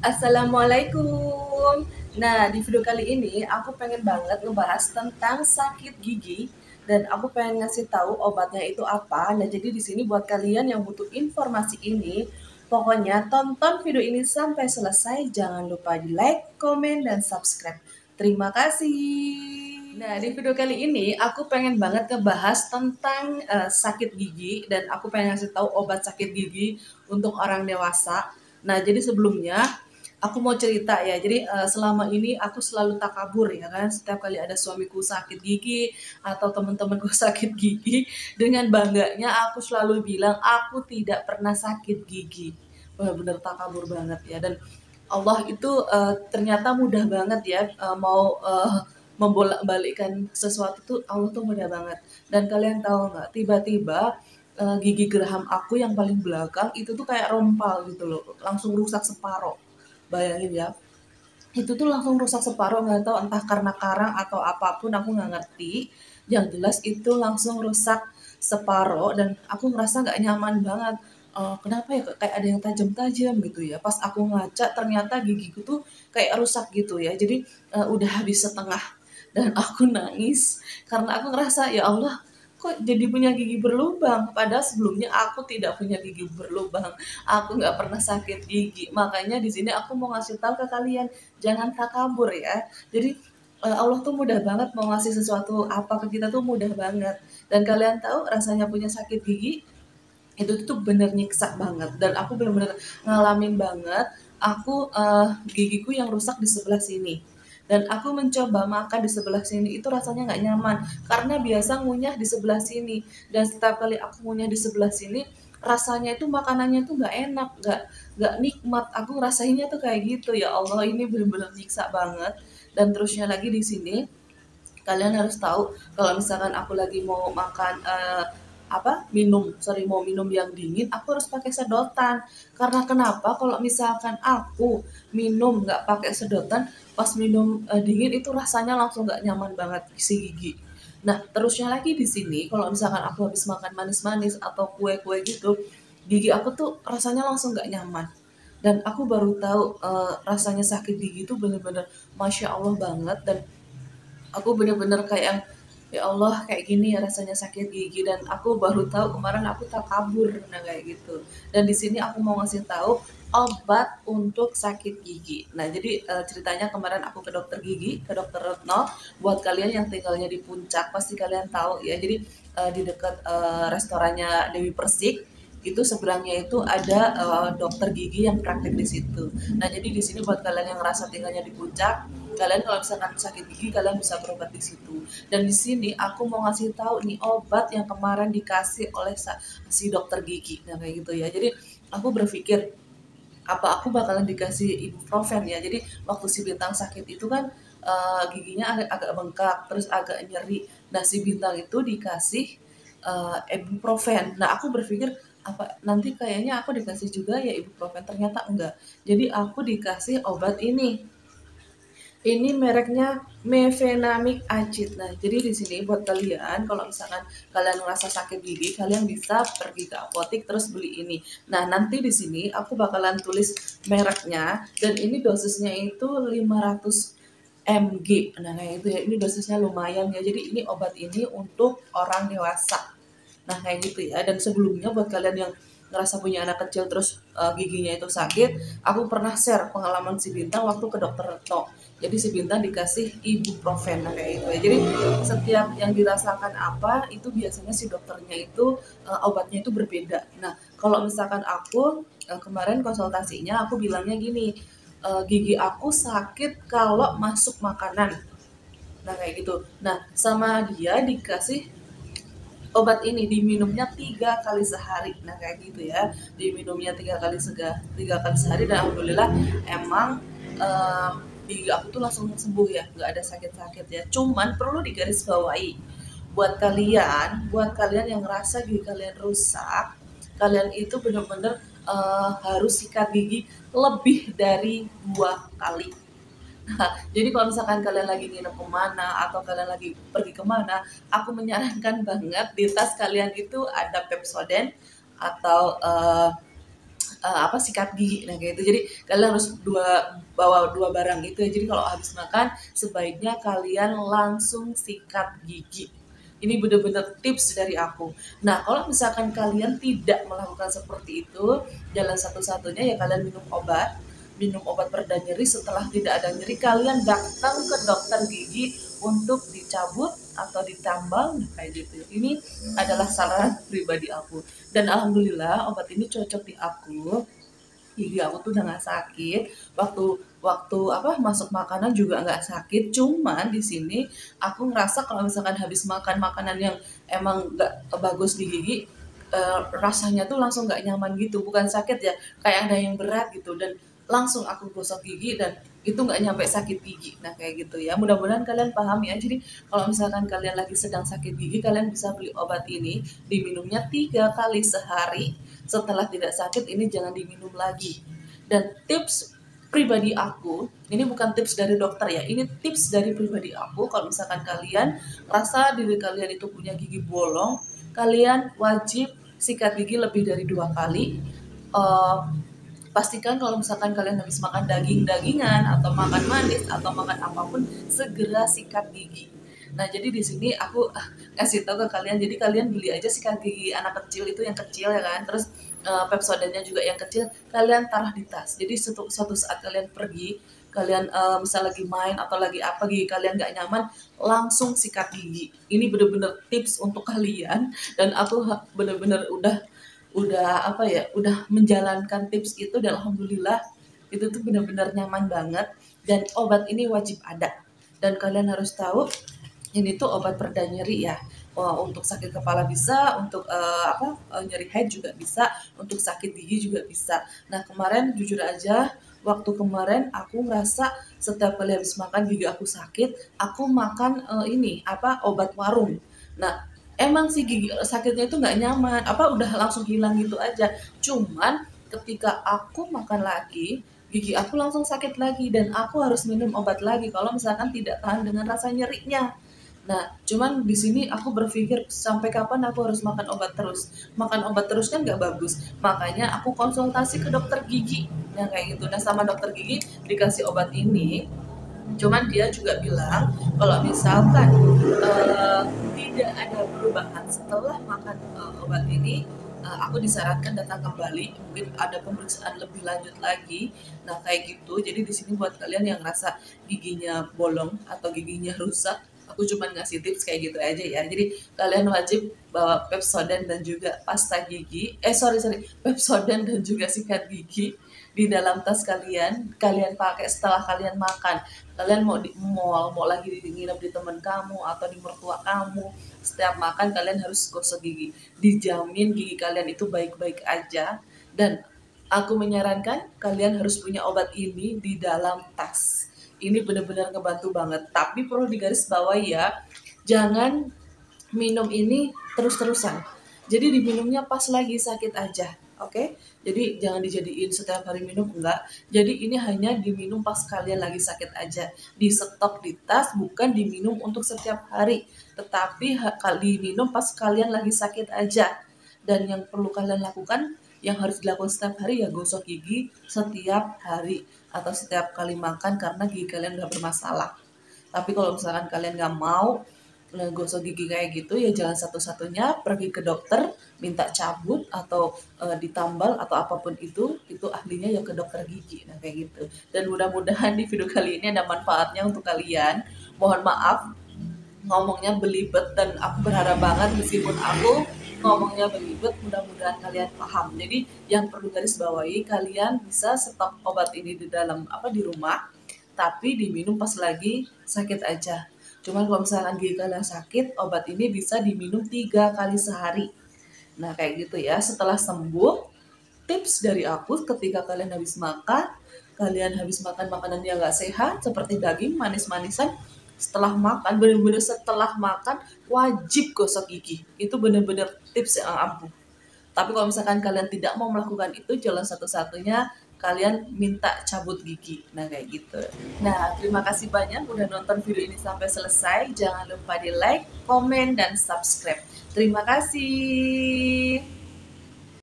Assalamualaikum. Nah, di video kali ini aku pengen banget ngebahas tentang sakit gigi dan aku pengen ngasih tahu obatnya itu apa. Nah, jadi di sini buat kalian yang butuh informasi ini, pokoknya tonton video ini sampai selesai. Jangan lupa di like, komen, dan subscribe. Terima kasih. Nah, di video kali ini aku pengen banget ngebahas tentang sakit gigi dan aku pengen ngasih tahu obat sakit gigi untuk orang dewasa. Nah, jadi sebelumnya aku mau cerita ya. Jadi selama ini aku selalu takabur ya kan. Setiap kali ada suamiku sakit gigi atau teman-temanku sakit gigi, dengan bangganya aku selalu bilang aku tidak pernah sakit gigi. Benar-benar takabur banget ya. Dan Allah itu ternyata mudah banget ya, mau membolak-balikkan sesuatu tuh Allah tuh mudah banget. Dan kalian tahu nggak, tiba-tiba gigi geraham aku yang paling belakang itu tuh kayak rompal gitu loh, langsung rusak separoh. Bayangin ya, itu tuh langsung rusak separuh, nggak tahu entah karena karang atau apapun, aku nggak ngerti. Yang jelas itu langsung rusak separuh dan aku ngerasa nggak nyaman banget. Kenapa ya, kayak ada yang tajam-tajam gitu ya, pas aku ngaca ternyata gigiku tuh kayak rusak gitu ya. Jadi udah habis setengah dan aku nangis karena aku ngerasa ya Allah, kok jadi punya gigi berlubang, padahal sebelumnya aku tidak punya gigi berlubang, aku nggak pernah sakit gigi. Makanya di sini aku mau ngasih tahu ke kalian, jangan takabur ya. Jadi Allah tuh mudah banget mau ngasih sesuatu apa ke kita tuh mudah banget. Dan kalian tahu rasanya punya sakit gigi itu tuh bener nyiksa banget, dan aku bener-bener ngalamin banget. Aku gigiku yang rusak di sebelah sini dan aku mencoba makan di sebelah sini itu rasanya nggak nyaman karena biasa ngunyah di sebelah sini, dan setiap kali aku ngunyah di sebelah sini rasanya itu makanannya tuh nggak enak, nggak nikmat, aku ngerasainnya tuh kayak gitu. Ya Allah, ini bener-bener nyiksa banget. Dan terusnya lagi di sini, kalian harus tahu kalau misalkan aku lagi mau makan mau minum yang dingin, aku harus pakai sedotan. Karena kenapa, kalau misalkan aku minum nggak pakai sedotan, pas minum dingin itu rasanya langsung nggak nyaman banget si gigi. Nah, terusnya lagi di sini, kalau misalkan aku habis makan manis-manis atau kue-kue gitu, gigi aku tuh rasanya langsung nggak nyaman. Dan aku baru tahu rasanya sakit gigi itu bener-bener masya Allah banget. Dan aku bener-bener kayak yang, ya Allah, kayak gini ya rasanya sakit gigi. Dan aku baru tahu kemarin, aku tak kabur nah kayak gitu. Dan di sini aku mau ngasih tahu obat untuk sakit gigi. Nah, jadi ceritanya kemarin aku ke dokter gigi, ke dokter Retno. Buat kalian yang tinggalnya di Puncak pasti kalian tahu ya. Jadi di dekat restorannya Dewi Persik itu seberangnya itu ada dokter gigi yang praktek di situ. Nah, jadi di sini buat kalian yang ngerasa tinggalnya di Puncak, kalian kalau misalkan sakit gigi kalian bisa berobat di situ. Dan di sini aku mau ngasih tahu nih obat yang kemarin dikasih oleh si dokter gigi. Nah, kayak gitu ya. Jadi aku berpikir apa aku bakalan dikasih ibuprofen ya. Jadi waktu si Bintang sakit itu kan giginya agak bengkak terus agak nyeri. Nah, si Bintang itu dikasih ibuprofen. Nah, aku berpikir apa nanti kayaknya aku dikasih juga ya ibuprofen, ternyata enggak. Jadi aku dikasih obat ini mereknya Mefenamic Acid. Nah, jadi di sini buat kalian kalau misalkan kalian ngerasa sakit gigi, kalian bisa pergi ke apotik terus beli ini. Nah, nanti di sini aku bakalan tulis mereknya, dan ini dosisnya itu 500 mg. Nah, kayak itu ya. Ini dosisnya lumayan ya. Jadi ini obat ini untuk orang dewasa. Nah, kayak gitu ya. Dan sebelumnya buat kalian yang ngerasa punya anak kecil terus giginya itu sakit, aku pernah share pengalaman si Bintang waktu ke dokter Retno. Jadi si Bintang dikasih ibuprofen, nah kayak gitu ya. Jadi setiap yang dirasakan apa itu biasanya si dokternya itu obatnya itu berbeda. Nah, kalau misalkan aku kemarin konsultasinya aku bilangnya gini, gigi aku sakit kalau masuk makanan. Nah, kayak gitu. Nah, sama dia dikasih obat ini diminumnya 3 kali sehari. Nah, kayak gitu ya, diminumnya 3 kali sehari. Dan alhamdulillah emang eh, gigi aku tuh langsung sembuh ya, nggak ada sakit-sakit ya. Cuman perlu digarisbawahi buat kalian yang ngerasa gigi kalian rusak, kalian itu bener-bener harus sikat gigi lebih dari 2 kali. Nah, jadi kalau misalkan kalian lagi nginep kemana atau kalian lagi pergi kemana, aku menyarankan banget di tas kalian itu ada Pepsodent atau sikat gigi. Nah kayak gitu. Jadi kalian harus bawa dua barang itu ya. Jadi kalau habis makan sebaiknya kalian langsung sikat gigi. Ini bener-bener tips dari aku. Nah, kalau misalkan kalian tidak melakukan seperti itu, jalan satu-satunya ya kalian minum obat pereda nyeri. Setelah tidak ada nyeri, kalian datang ke dokter gigi untuk dicabut atau ditambal. Nah, kayak gitu. Ini adalah saran pribadi aku. Dan alhamdulillah obat ini cocok di aku. Gigi aku tuh udah nggak sakit. Waktu waktu masuk makanan juga nggak sakit. Cuman di sini aku ngerasa kalau misalkan habis makan makanan yang emang nggak bagus di gigi, rasanya tuh langsung nggak nyaman gitu. Bukan sakit ya, kayak ada yang berat gitu. Dan langsung aku gosok gigi dan itu nggak nyampe sakit gigi. Nah kayak gitu ya. Mudah-mudahan kalian paham ya. Jadi kalau misalkan kalian lagi sedang sakit gigi, kalian bisa beli obat ini, diminumnya 3 kali sehari. Setelah tidak sakit ini jangan diminum lagi. Dan tips pribadi aku, ini bukan tips dari dokter ya, ini tips dari pribadi aku. Kalau misalkan kalian rasa diri kalian itu punya gigi bolong, kalian wajib sikat gigi lebih dari 2 kali. Uh, Pastikan kalau misalkan kalian habis makan daging-dagingan atau makan manis atau makan apapun, segera sikat gigi. Nah, jadi di sini aku kasih tahu ke kalian, jadi kalian beli aja sikat gigi anak kecil itu yang kecil ya kan, terus Pepsodentnya juga yang kecil, kalian taruh di tas. Jadi suatu saat kalian pergi, kalian misal lagi main atau lagi apa, gigi kalian nggak nyaman, langsung sikat gigi. Ini bener-bener tips untuk kalian dan aku bener-bener udah menjalankan tips itu dan alhamdulillah itu tuh benar-benar nyaman banget. Dan obat ini wajib ada, dan kalian harus tahu ini tuh obat pereda nyeri ya. Untuk sakit kepala bisa, untuk nyeri head juga bisa, untuk sakit gigi juga bisa. Nah kemarin jujur aja, waktu kemarin aku ngerasa setiap kali habis makan gigi aku sakit, aku makan obat warung. Nah emang sih gigi sakitnya itu nggak nyaman, udah langsung hilang gitu aja. Cuman ketika aku makan lagi, gigi aku langsung sakit lagi dan aku harus minum obat lagi kalau misalkan tidak tahan dengan rasa nyerinya. Nah, cuman di sini aku berpikir sampai kapan aku harus makan obat terus. Makan obat terus kan nggak bagus. Makanya aku konsultasi ke dokter gigi. Nah, kayak gitu. Nah, sama dokter gigi dikasih obat ini. Cuman dia juga bilang kalau misalkan tidak ada perubahan setelah makan obat ini, aku disarankan datang kembali, mungkin ada pemeriksaan lebih lanjut lagi. Nah kayak gitu. Jadi di sini buat kalian yang ngerasa giginya bolong atau giginya rusak, aku cuma ngasih tips kayak gitu aja ya. Jadi kalian wajib bawa Pepsodent dan juga pasta gigi. Pepsodent dan juga sikat gigi di dalam tas kalian. Kalian pakai setelah kalian makan. Kalian mau di mall, mau lagi nginep di teman kamu atau di mertua kamu, setiap makan kalian harus gosok gigi. Dijamin gigi kalian itu baik-baik aja. Dan aku menyarankan kalian harus punya obat ini di dalam tas. Ini benar-benar ngebantu banget. Tapi perlu digarisbawahi ya, jangan minum ini terus-terusan. Jadi diminumnya pas lagi sakit aja. Oke, jadi jangan dijadiin setiap hari minum, enggak. Jadi ini hanya diminum pas kalian lagi sakit aja. Di stok di tas, bukan diminum untuk setiap hari, tetapi diminum pas kalian lagi sakit aja. Dan yang perlu kalian lakukan, yang harus dilakukan setiap hari ya gosok gigi setiap hari atau setiap kali makan karena gigi kalian nggak bermasalah. Tapi kalau misalkan kalian nggak mau gosok gigi kayak gitu, ya jalan satu-satunya pergi ke dokter, minta cabut atau ditambal atau apapun itu ahlinya ya ke dokter gigi. Nah kayak gitu. Dan mudah-mudahan di video kali ini ada manfaatnya untuk kalian. Mohon maaf ngomongnya belibet dan aku berharap banget meskipun aku ngomongnya belibet, mudah-mudahan kalian paham. Jadi yang perlu garis bawahi, kalian bisa stok obat ini di rumah, tapi diminum pas lagi sakit aja. Cuman kalau misalkan gigi kalian sakit, obat ini bisa diminum 3 kali sehari. Nah kayak gitu ya. Setelah sembuh, tips dari aku ketika kalian habis makan makanan yang nggak sehat seperti daging, manis-manisan, setelah makan, bener-bener setelah makan wajib gosok gigi. Itu bener-bener tips yang ampuh. Tapi kalau misalkan kalian tidak mau melakukan itu, jalan satu-satunya kalian minta cabut gigi. Nah kayak gitu. Nah terima kasih banyak udah nonton video ini sampai selesai. Jangan lupa di like, komen, dan subscribe. Terima kasih.